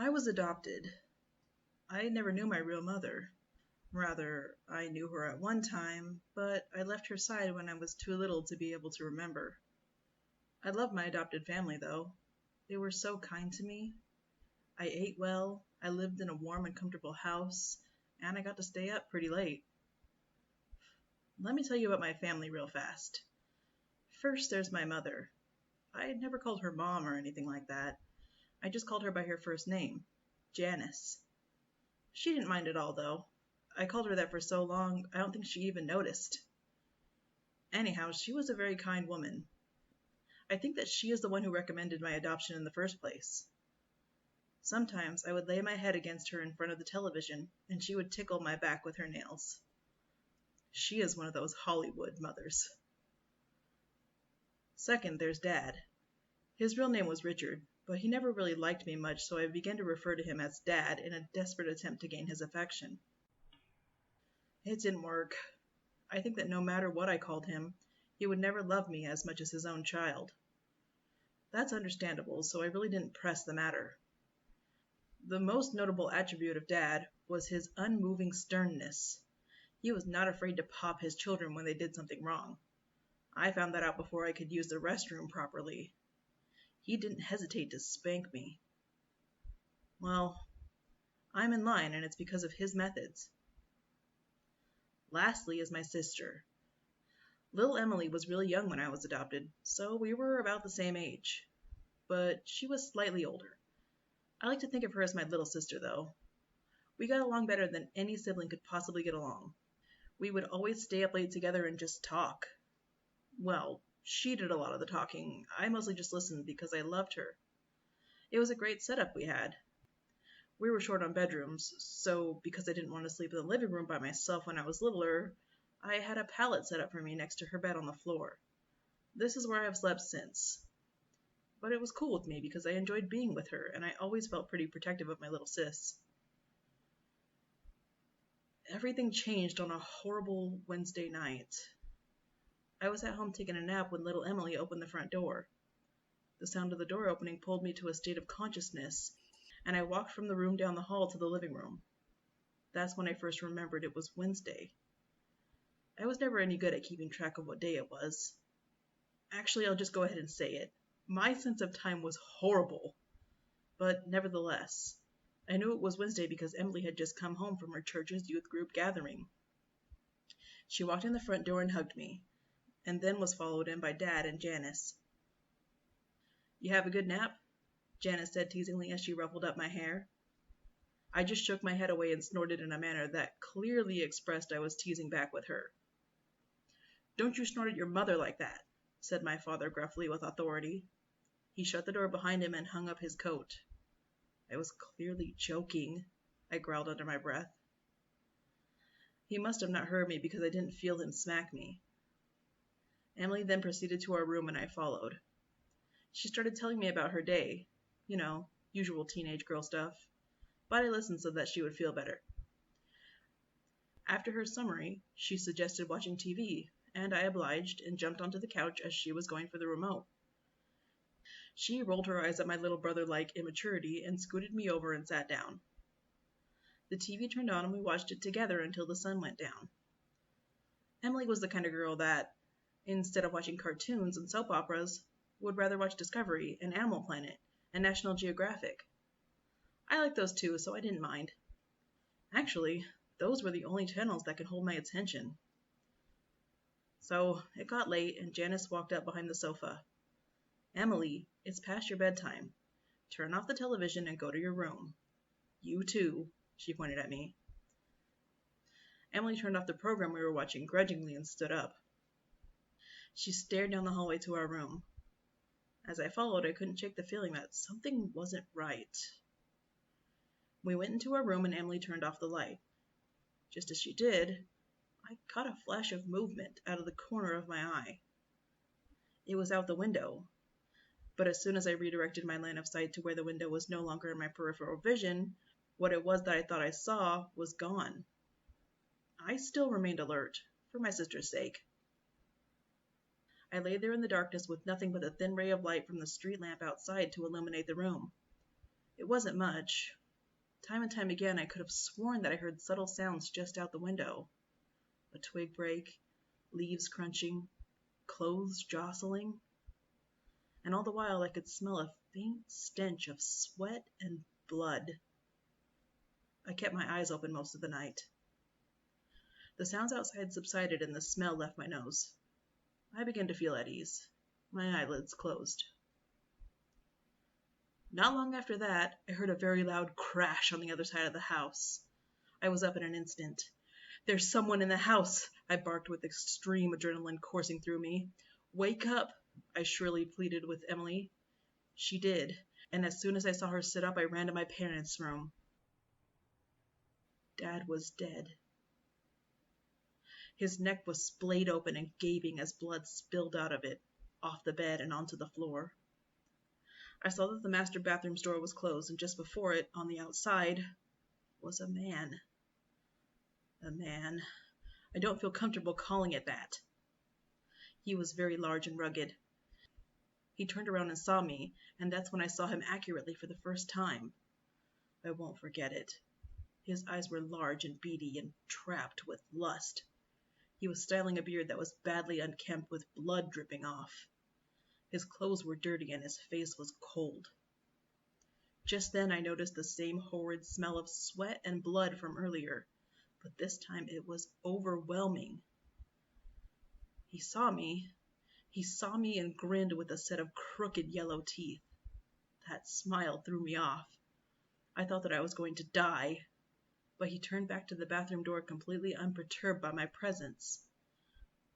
I was adopted. I never knew my real mother. Rather, I knew her at one time, but I left her side when I was too little to be able to remember. I loved my adopted family, though. They were so kind to me. I ate well, I lived in a warm and comfortable house, and I got to stay up pretty late. Let me tell you about my family real fast. First, there's my mother. I never called her mom or anything like that. I just called her by her first name, Janice. She didn't mind at all, though. I called her that for so long, I don't think she even noticed. Anyhow, she was a very kind woman. I think that she is the one who recommended my adoption in the first place. Sometimes I would lay my head against her in front of the television, and she would tickle my back with her nails. She is one of those Hollywood mothers. Second, there's Dad. His real name was Richard, but he never really liked me much, so I began to refer to him as Dad in a desperate attempt to gain his affection. It didn't work. I think that no matter what I called him, he would never love me as much as his own child. That's understandable, so I really didn't press the matter. The most notable attribute of Dad was his unmoving sternness. He was not afraid to pop his children when they did something wrong. I found that out before I could use the restroom properly. He didn't hesitate to spank me. Well, I'm in line, and it's because of his methods. Lastly is my sister. Little Emily was really young when I was adopted, so we were about the same age. But she was slightly older. I like to think of her as my little sister, though. We got along better than any sibling could possibly get along. We would always stay up late together and just talk. Well, she did a lot of the talking. I mostly just listened because I loved her. It was a great setup we had. We were short on bedrooms, so because I didn't want to sleep in the living room by myself when I was littler, I had a pallet set up for me next to her bed on the floor. This is where I have slept since. But it was cool with me because I enjoyed being with her, and I always felt pretty protective of my little sis. Everything changed on a horrible Wednesday night. I was at home taking a nap when little Emily opened the front door. The sound of the door opening pulled me to a state of consciousness, and I walked from the room down the hall to the living room. That's when I first remembered it was Wednesday. I was never any good at keeping track of what day it was. Actually, I'll just go ahead and say it. My sense of time was horrible. But nevertheless, I knew it was Wednesday because Emily had just come home from her church's youth group gathering. She walked in the front door and hugged me, and then was followed in by Dad and Janice. "You have a good nap?" Janice said teasingly as she ruffled up my hair. I just shook my head away and snorted in a manner that clearly expressed I was teasing back with her. "Don't you snort at your mother like that," said my father gruffly with authority. He shut the door behind him and hung up his coat. I was clearly joking, I growled under my breath. He must have not heard me because I didn't feel him smack me. Emily then proceeded to our room and I followed. She started telling me about her day. You know, usual teenage girl stuff. But I listened so that she would feel better. After her summary, she suggested watching TV, and I obliged and jumped onto the couch as she was going for the remote. She rolled her eyes at my little brother-like immaturity and scooted me over and sat down. The TV turned on and we watched it together until the sun went down. Emily was the kind of girl that, instead of watching cartoons and soap operas, would rather watch Discovery and Animal Planet and National Geographic. I like those too, so I didn't mind. Actually, those were the only channels that could hold my attention. So it got late and Janice walked up behind the sofa. "Emily, it's past your bedtime. Turn off the television and go to your room. You too," she pointed at me. Emily turned off the program we were watching grudgingly and stood up. She stared down the hallway to our room. As I followed, I couldn't shake the feeling that something wasn't right. We went into our room and Emily turned off the light. Just as she did, I caught a flash of movement out of the corner of my eye. It was out the window, but as soon as I redirected my line of sight to where the window was no longer in my peripheral vision, what it was that I thought I saw was gone. I still remained alert, for my sister's sake. I lay there in the darkness with nothing but the thin ray of light from the street lamp outside to illuminate the room. It wasn't much. Time and time again I could have sworn that I heard subtle sounds just out the window. A twig break, leaves crunching, clothes jostling. And all the while I could smell a faint stench of sweat and blood. I kept my eyes open most of the night. The sounds outside subsided and the smell left my nose. I began to feel at ease. My eyelids closed. Not long after that, I heard a very loud crash on the other side of the house. I was up in an instant. "There's someone in the house," I barked with extreme adrenaline coursing through me. "Wake up," I shrilly pleaded with Emily. She did, and as soon as I saw her sit up, I ran to my parents' room. Dad was dead. His neck was splayed open and gaping as blood spilled out of it, off the bed and onto the floor. I saw that the master bathroom's door was closed, and just before it, on the outside, was a man. A man. I don't feel comfortable calling it that. He was very large and rugged. He turned around and saw me, and that's when I saw him accurately for the first time. I won't forget it. His eyes were large and beady and trapped with lust. He was styling a beard that was badly unkempt with blood dripping off. His clothes were dirty and his face was cold. Just then I noticed the same horrid smell of sweat and blood from earlier, but this time it was overwhelming. He saw me and grinned with a set of crooked yellow teeth. That smile threw me off. I thought that I was going to die, but he turned back to the bathroom door completely unperturbed by my presence.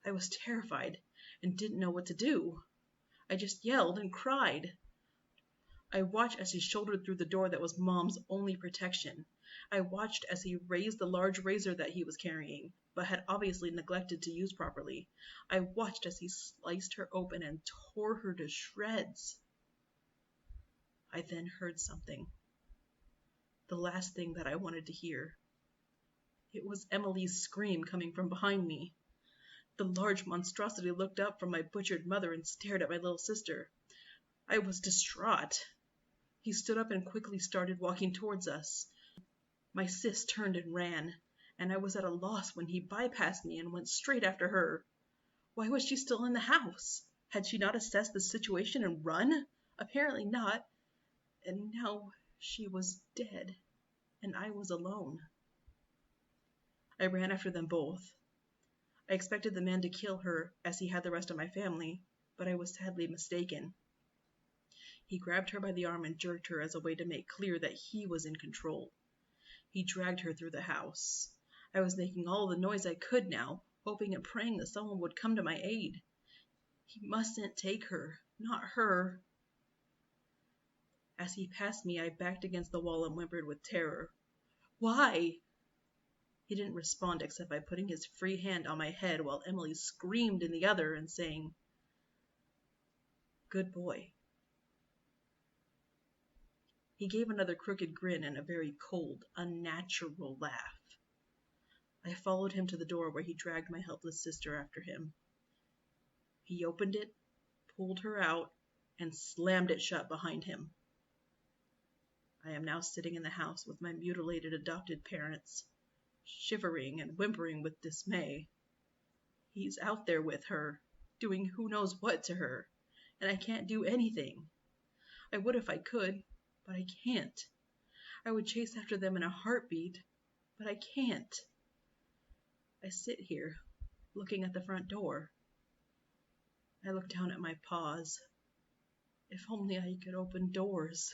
I was terrified and didn't know what to do. I just yelled and cried. I watched as he shouldered through the door that was Mom's only protection. I watched as he raised the large razor that he was carrying, but had obviously neglected to use properly. I watched as he sliced her open and tore her to shreds. I then heard something. The last thing that I wanted to hear. It was Emily's scream coming from behind me. The large monstrosity looked up from my butchered mother and stared at my little sister. I was distraught. He stood up and quickly started walking towards us. My sis turned and ran, and I was at a loss when he bypassed me and went straight after her. Why was she still in the house? Had she not assessed the situation and run? Apparently not. And now she was dead, and I was alone. I ran after them both. I expected the man to kill her, as he had the rest of my family, but I was sadly mistaken. He grabbed her by the arm and jerked her as a way to make clear that he was in control. He dragged her through the house. I was making all the noise I could now, hoping and praying that someone would come to my aid. He mustn't take her, not her. As he passed me, I backed against the wall and whimpered with terror. "Why?" He didn't respond except by putting his free hand on my head while Emily screamed in the other and saying, "Good boy." He gave another crooked grin and a very cold, unnatural laugh. I followed him to the door where he dragged my helpless sister after him. He opened it, pulled her out, and slammed it shut behind him. I am now sitting in the house with my mutilated adopted parents, shivering and whimpering with dismay. He's out there with her, doing who knows what to her, and I can't do anything. I would if I could, but I can't. I would chase after them in a heartbeat, but I can't. I sit here, looking at the front door. I look down at my paws. If only I could open doors.